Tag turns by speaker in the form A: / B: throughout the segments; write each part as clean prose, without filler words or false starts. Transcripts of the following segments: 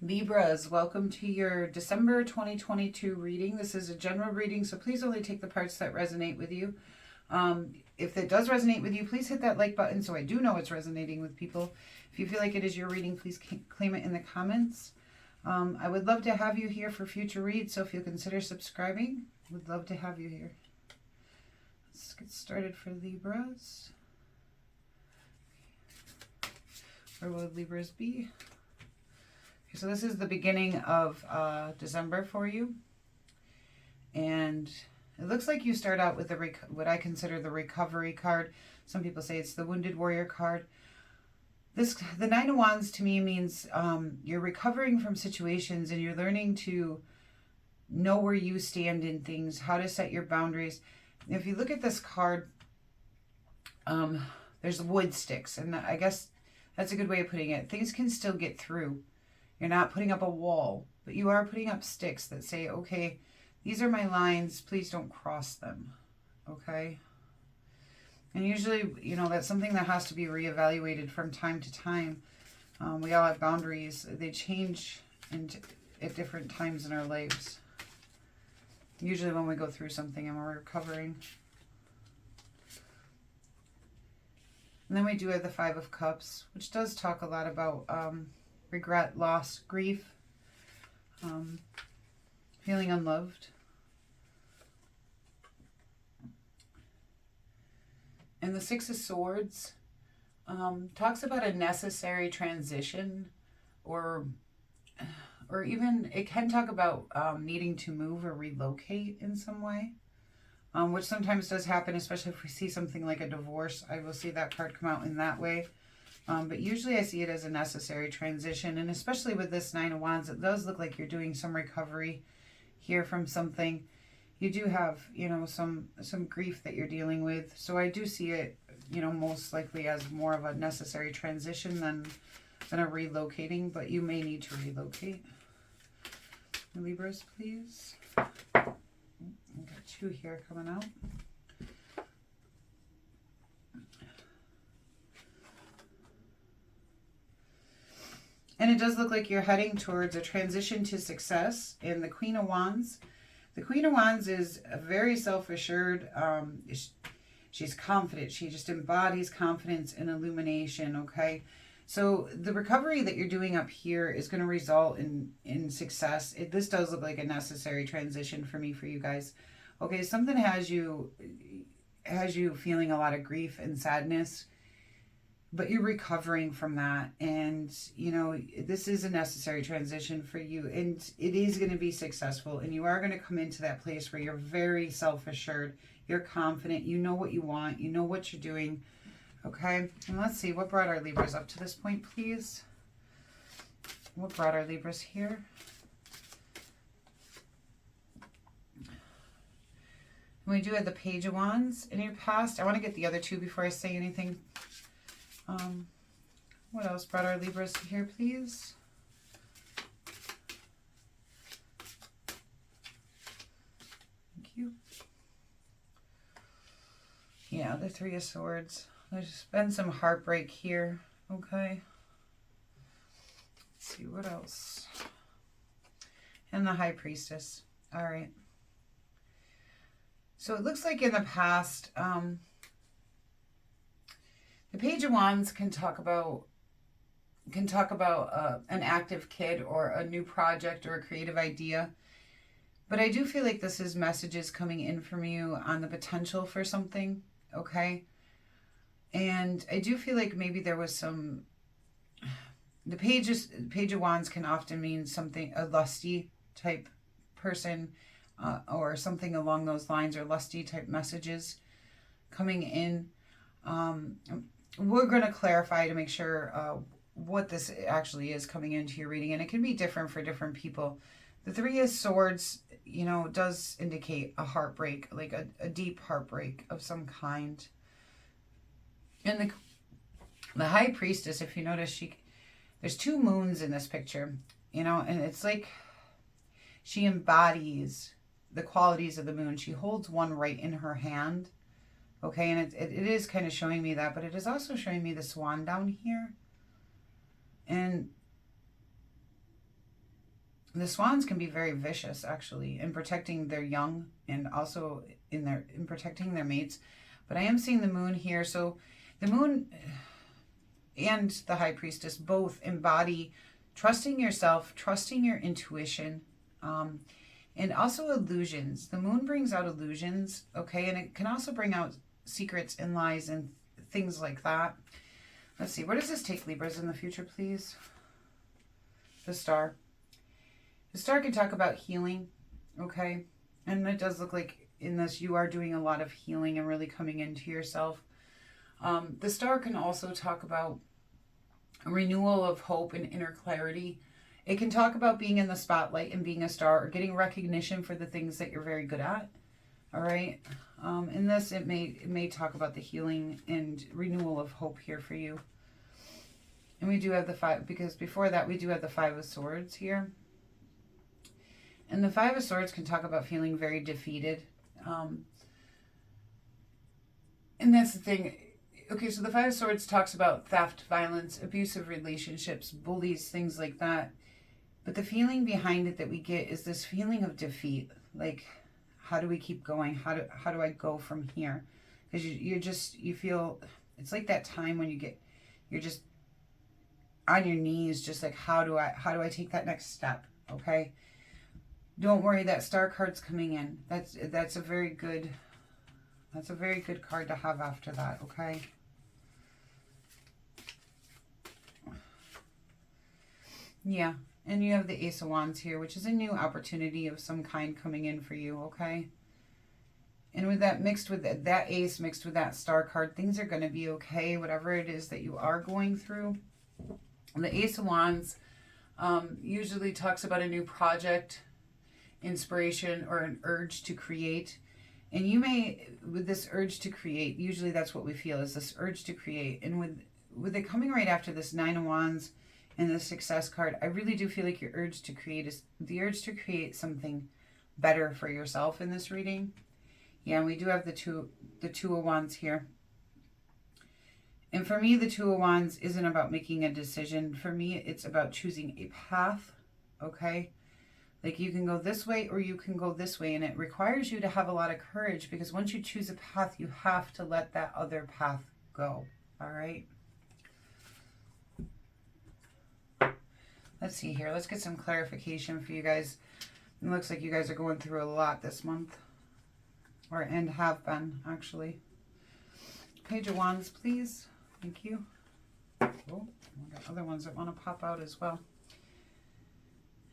A: Libras, welcome to your December 2022 reading. This is a general reading, so please only take the parts that resonate with you. If it does resonate with you, please hit that like button so I do know it's resonating with people. If you feel like it is your reading, please claim it in the comments. I would love to have you here for future reads, so if you'll consider subscribing, would love to have you here. Let's get started for Libras. Where will Libras be? So this is the beginning of December for you. And it looks like you start out with what I consider the recovery card. Some people say it's the Wounded Warrior card. The Nine of Wands to me means you're recovering from situations and you're learning to know where you stand in things, how to set your boundaries. If you look at this card, there's wood sticks. And I guess that's a good way of putting it. Things can still get through. You're not putting up a wall, but you are putting up sticks that say, okay, these are my lines. Please don't cross them. Okay? And usually, you know, that's something that has to be reevaluated from time to time. We all have boundaries. They change at different times in our lives. Usually when we go through something and we're recovering. And then we do have the Five of Cups, which does talk a lot about regret, loss, grief, feeling unloved. And the Six of Swords talks about a necessary transition, or even it can talk about needing to move or relocate in some way, which sometimes does happen, especially if we see something like a divorce. I will see that card come out in that way. But usually I see it as a necessary transition. And especially with this Nine of Wands, it does look like you're doing some recovery here from something. You do have, you know, some grief that you're dealing with. So I do see it, you know, most likely as more of a necessary transition than a relocating. But you may need to relocate. Libras, please. I've got two here coming out. And it does look like you're heading towards a transition to success in the Queen of Wands. The Queen of Wands is very self-assured. She's confident. She just embodies confidence and illumination, okay? So the recovery that you're doing up here is going to result in success. This does look like a necessary transition for me, for you guys. Okay, something has you feeling a lot of grief and sadness, but you're recovering from that. And, you know, this is a necessary transition for you. And it is going to be successful. And you are going to come into that place where you're very self-assured. You're confident. You know what you want. You know what you're doing. Okay? And let's see. What brought our Libras up to this point, please? What brought our Libras here? And we do have the Page of Wands in your past. I want to get the other two before I say anything. What else brought our Libras here, please? Thank you. Yeah, the Three of Swords. There's been some heartbreak here. Okay. Let's see, what else? And the High Priestess. All right. So it looks like in the past, the Page of Wands can talk about an active kid or a new project or a creative idea. But I do feel like this is messages coming in from you on the potential for something, okay? And I do feel like maybe there was some... The Page of Wands can often mean something, a lusty type person, or something along those lines, or lusty type messages coming in. We're going to clarify to make sure what this actually is coming into your reading, and it can be different for different people. The Three of Swords, you know, does indicate a heartbreak, like a deep heartbreak of some kind. And the High Priestess, if you notice, there's two moons in this picture, you know, and it's like she embodies the qualities of the moon. She holds one right in her hand. Okay, and it is kind of showing me that, but it is also showing me the swan down here. And The swans can be very vicious, actually, in protecting their young and also in protecting their mates. But I am seeing the moon here. So the moon and the high priestess both embody trusting yourself, trusting your intuition, and also illusions. The moon brings out illusions, okay? And it can also bring out secrets and lies and things like that. Let's see. Where does this take Libras in the future, please? The star. The star can talk about healing, okay? And it does look like in this you are doing a lot of healing and really coming into yourself. The star can also talk about a renewal of hope and inner clarity. It can talk about being in the spotlight and being a star or getting recognition for the things that you're very good at, all right? In this, it may talk about the healing and renewal of hope here for you. And we do have the 5, because before that we do have the 5 of Swords here. And the 5 of Swords can talk about feeling very defeated. And that's the thing. Okay, so the 5 of Swords talks about theft, violence, abusive relationships, bullies, things like that. But the feeling behind it that we get is this feeling of defeat. Like, how do we keep going? How do I go from here? Because you feel, it's like that time when you're just on your knees, just like, how do I take that next step? Okay. Don't worry, that star card's coming in. That's a very good card to have after that, okay? Yeah, and you have the Ace of Wands here, which is a new opportunity of some kind coming in for you, okay? And with that mixed with that ace mixed with that star card, things are going to be okay, whatever it is that you are going through. The Ace of Wands usually talks about a new project, inspiration, or an urge to create. And you may, with this urge to create, usually that's what we feel, is this urge to create. And with it coming right after this 9 of Wands and the Success card, I really do feel like your urge to create is the urge to create something better for yourself in this reading. Yeah, and we do have the two of Wands here. And for me, the 2 of Wands isn't about making a decision. For me, it's about choosing a path, okay? Like, you can go this way or you can go this way, and it requires you to have a lot of courage, because once you choose a path, you have to let that other path go, all right? Let's see here. Let's get some clarification for you guys. It looks like you guys are going through a lot this month, and have been, actually. Page of Wands, please. Thank you. Oh, we got other ones that want to pop out as well.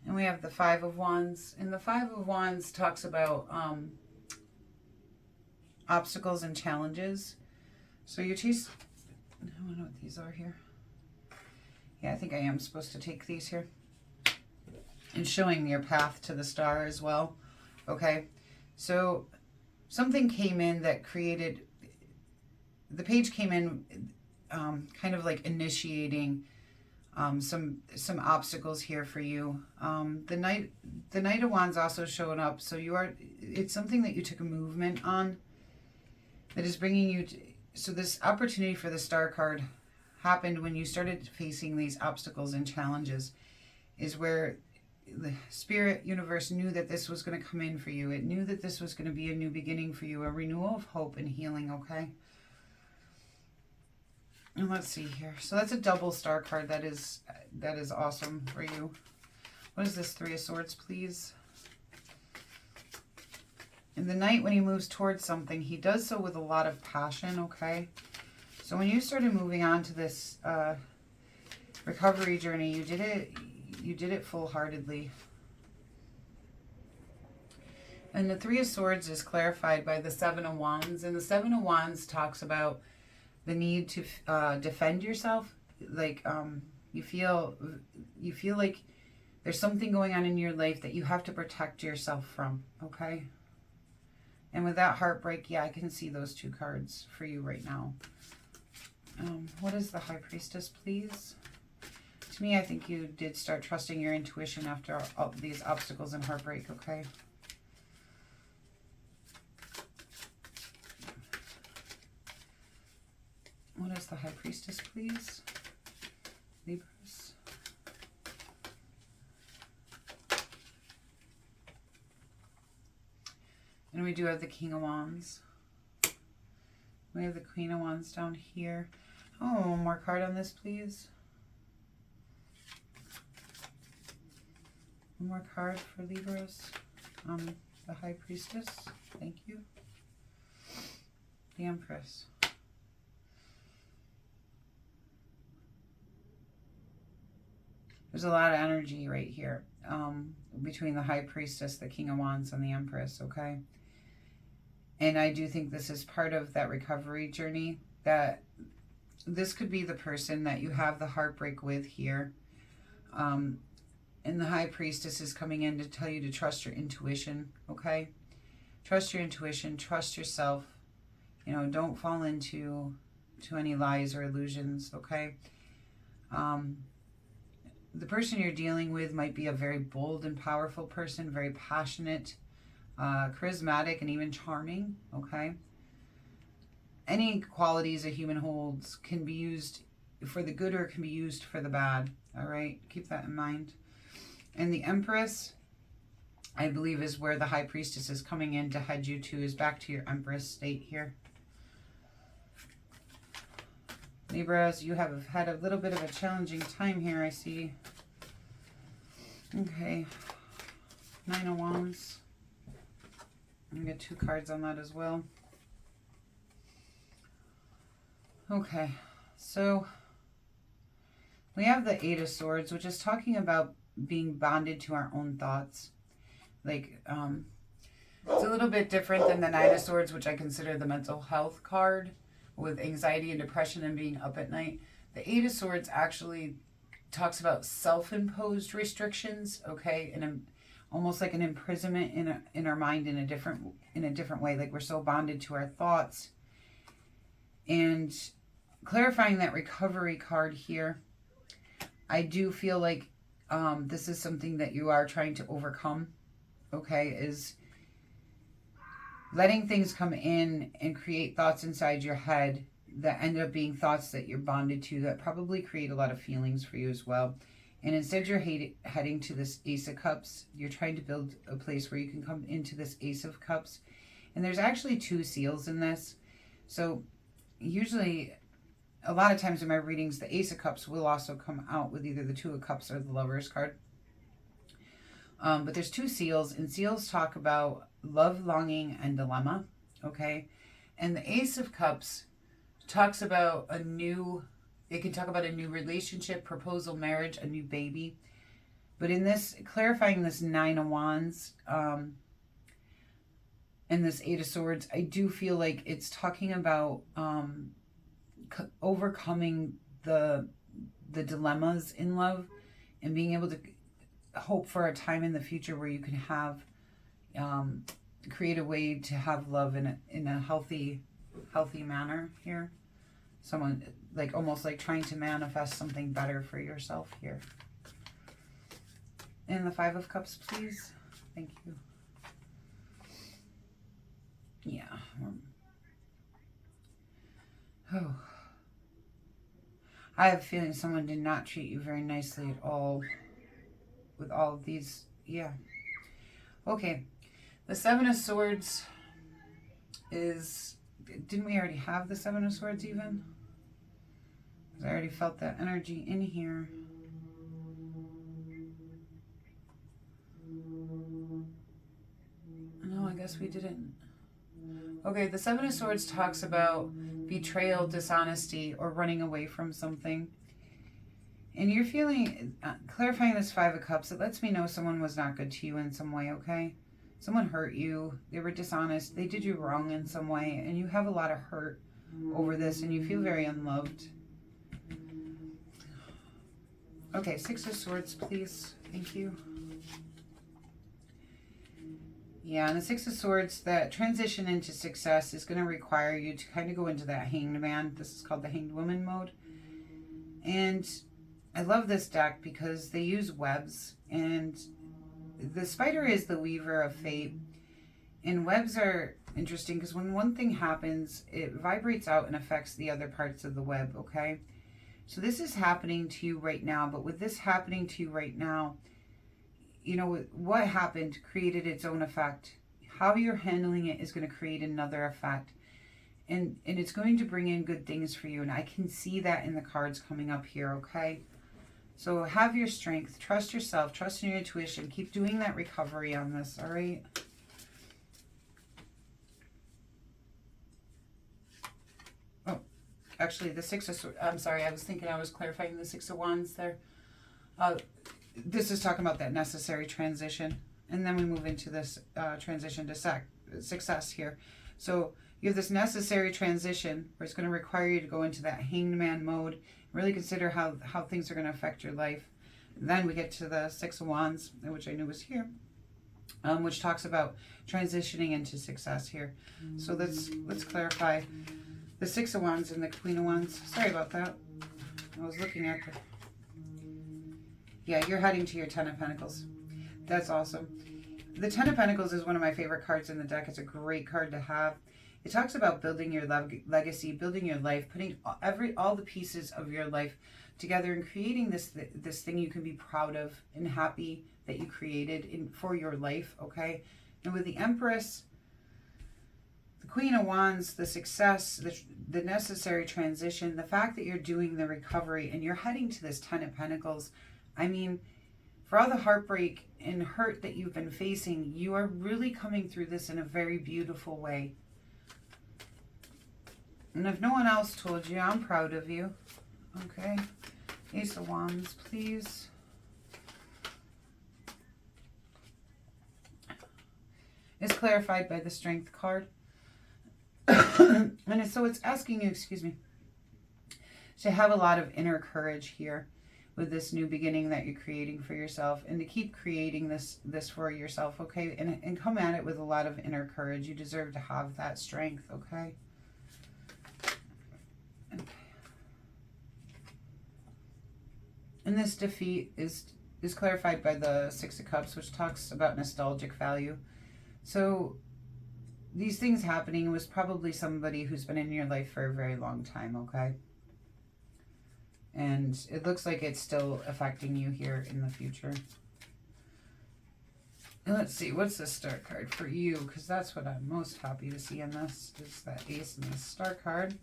A: And we have the 5 of Wands. And the 5 of Wands talks about obstacles and challenges. So you choose... I don't know what these are here. Yeah, I think I am supposed to take these here. And showing your path to the star as well. Okay. So something came in that created... The page came in kind of like initiating some obstacles here for you. The Knight of Wands also showing up, so it's something that you took a movement on that is bringing you to, so this opportunity for the star card happened when you started facing these obstacles and challenges, is where the spirit universe knew that this was going to come in for you. It knew that this was going to be a new beginning for you, a renewal of hope and healing, okay? And let's see here. So that's a double star card. That is awesome for you. What is this 3 of Swords, please? And the Knight, when he moves towards something, he does so with a lot of passion, okay? So when you started moving on to this recovery journey, you did it full-heartedly. And the 3 of Swords is clarified by the 7 of Wands. And the 7 of Wands talks about the need to defend yourself. Like you feel like there's something going on in your life that you have to protect yourself from, okay? And with that heartbreak, yeah, I can see those 2 cards for you right now. What is the High Priestess, please? To me, I think you did start trusting your intuition after all these obstacles and heartbreak, okay? What is the High Priestess, please? Libras. And we do have the King of Wands. We have the Queen of Wands down here. Oh, one more card on this, please. One more card for Libras. The High Priestess. Thank you. The Empress. There's a lot of energy right here between the High Priestess, the King of Wands, and the Empress, okay? And I do think this is part of that recovery journey, that this could be the person that you have the heartbreak with here. And the High Priestess is coming in to tell you to trust your intuition, okay? Trust your intuition, trust yourself. You know, don't fall into any lies or illusions, okay? The person you're dealing with might be a very bold and powerful person, very passionate, charismatic, and even charming, okay? Any qualities a human holds can be used for the good or it can be used for the bad, all right? Keep that in mind. And the Empress, I believe, is where the High Priestess is coming in to head you to, is back to your Empress state here. Libras, you have had a little bit of a challenging time here, I see. Okay. Nine of Wands. I'm going to get 2 cards on that as well. Okay. So, we have the Eight of Swords, which is talking about being bonded to our own thoughts. Like, it's a little bit different than the Nine of Swords, which I consider the mental health card, with anxiety and depression and being up at night. The Eight of Swords actually talks about self-imposed restrictions, okay, and almost like an imprisonment in our mind in a different way. Like, we're so bonded to our thoughts. And clarifying that recovery card here, I do feel like this is something that you are trying to overcome, okay, is letting things come in and create thoughts inside your head that end up being thoughts that you're bonded to, that probably create a lot of feelings for you as well. And instead you're heading to this Ace of Cups. You're trying to build a place where you can come into this Ace of Cups. And there's actually 2 seals in this. So usually, a lot of times in my readings, the Ace of Cups will also come out with either the 2 of Cups or the Lover's card. But there's 2 seals, and seals talk about love, longing, and dilemma, okay? And the Ace of Cups talks about it can talk about a new relationship, proposal, marriage, a new baby. But in this, clarifying this Nine of Wands and this Eight of Swords, I do feel like it's talking about overcoming the dilemmas in love and being able to hope for a time in the future where you can have create a way to have love in a healthy manner here. Someone like almost like trying to manifest something better for yourself here. And the Five of Cups, please. Thank you. Yeah. Oh. I have a feeling someone did not treat you very nicely at all with all of these. Yeah. Okay. The Seven of Swords is... Didn't we already have the Seven of Swords even? Because I already felt that energy in here. No, I guess we didn't. Okay, the Seven of Swords talks about betrayal, dishonesty, or running away from something. And you're feeling, clarifying this Five of Cups, it lets me know someone was not good to you in some way, okay? Someone hurt you, they were dishonest, they did you wrong in some way, and you have a lot of hurt over this, and you feel very unloved. Okay, Six of Swords, please. Thank you. Yeah, and the Six of Swords, that transition into success is going to require you to kind of go into that Hanged Man. This is called the Hanged Woman mode. And I love this deck because they use webs, and the spider is the weaver of fate. And webs are interesting because when one thing happens, it vibrates out and affects the other parts of the web, okay? So this is happening to you right now, but with this happening to you right now, you know, what happened created its own effect. how you're handling it is going to create another effect. And it's going to bring in good things for you. And I can see that in the cards coming up here, okay? So have your strength. Trust yourself. Trust in your intuition. Keep doing that recovery on this, all right? Oh, actually, the Six of... I'm sorry, I was thinking I was clarifying the Six of Wands there. This is talking about that necessary transition. And then we move into this transition to success here. So you have this necessary transition where it's going to require you to go into that hanged man mode. Really consider how things are going to affect your life. And then we get to the Six of Wands, which I knew was here, which talks about transitioning into success here. So let's clarify the Six of Wands and the Queen of Wands. Sorry about that. I was looking at the... Yeah, you're heading to your Ten of Pentacles. That's awesome. The Ten of Pentacles is one of my favorite cards in the deck. It's a great card to have. It talks about building your legacy, building your life, putting all the pieces of your life together and creating this thing you can be proud of and happy that you created for your life, okay? And with the Empress, the Queen of Wands, the success, the necessary transition, the fact that you're doing the recovery and you're heading to this Ten of Pentacles, I mean, for all the heartbreak and hurt that you've been facing, you are really coming through this in a very beautiful way. And if no one else told you, I'm proud of you. Okay. Ace of Wands, please. It's clarified by the Strength card. And so it's asking you, excuse me, to have a lot of inner courage here with this new beginning that you're creating for yourself, and to keep creating this for yourself, okay? And come at it with a lot of inner courage. You deserve to have that strength, okay? And this defeat is clarified by the Six of Cups, which talks about nostalgic value. So these things happening was probably somebody who's been in your life for a very long time, okay? And it looks like it's still affecting you here in the future. And let's see, what's the Star card for you? Because that's what I'm most happy to see in this, is that Ace and the Star card.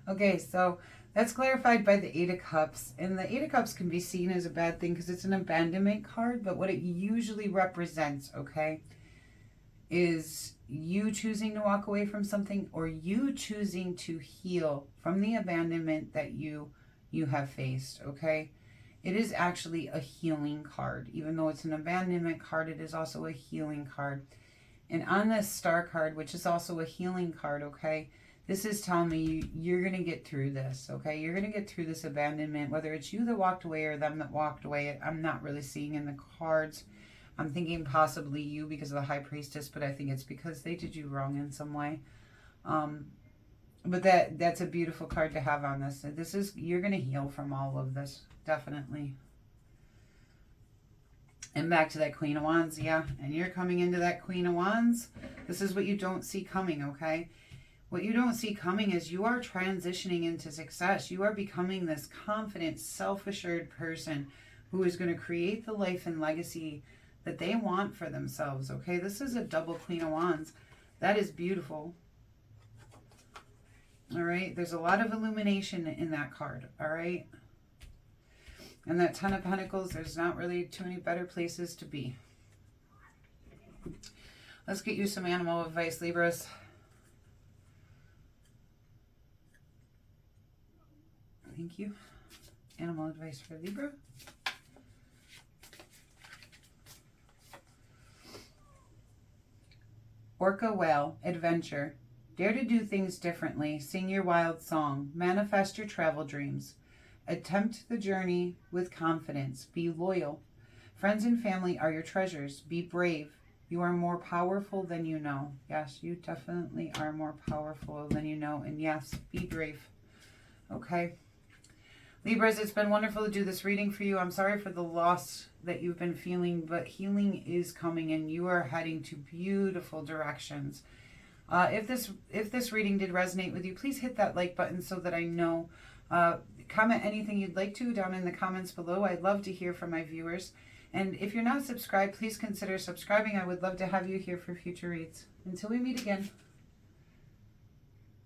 A: Okay, so that's clarified by the Eight of Cups. And the Eight of Cups can be seen as a bad thing because it's an abandonment card, but what it usually represents, okay, is you choosing to walk away from something, or you choosing to heal from the abandonment that you have faced, okay? It is actually a healing card. Even though it's an abandonment card, it is also a healing card. And on this Star card, which is also a healing card, okay, this is telling me you're going to get through this, okay? You're going to get through this abandonment, whether it's you that walked away or them that walked away. I'm not really seeing in the cards. I'm thinking possibly you because of the High Priestess, but I think it's because they did you wrong in some way. But that's a beautiful card to have on this. You're going to heal from all of this, definitely. And back to that Queen of Wands, yeah. And you're coming into that Queen of Wands. This is what you don't see coming, okay? What you don't see coming is you are transitioning into success. You are becoming this confident, self-assured person who is going to create the life and legacy that they want for themselves, okay? This is a double Queen of Wands. That is beautiful. All right? There's a lot of illumination in that card, all right? And that Ten of Pentacles, there's not really too many better places to be. Let's get you some animal advice, Libras. Thank you. Animal advice for Libra. Orca whale, adventure. Dare to do things differently. Sing your wild song. Manifest your travel dreams. Attempt the journey with confidence. Be loyal. Friends and family are your treasures. Be brave. You are more powerful than you know. Yes, you definitely are more powerful than you know. And yes, be brave. Okay. Libras, it's been wonderful to do this reading for you. I'm sorry for the loss that you've been feeling, but healing is coming and you are heading to beautiful directions. If this reading did resonate with you, please hit that like button so that I know, Comment anything you'd like to down in the comments below. I'd love to hear from my viewers. And if you're not subscribed, please consider subscribing. I would love to have you here for future reads. Until we meet again.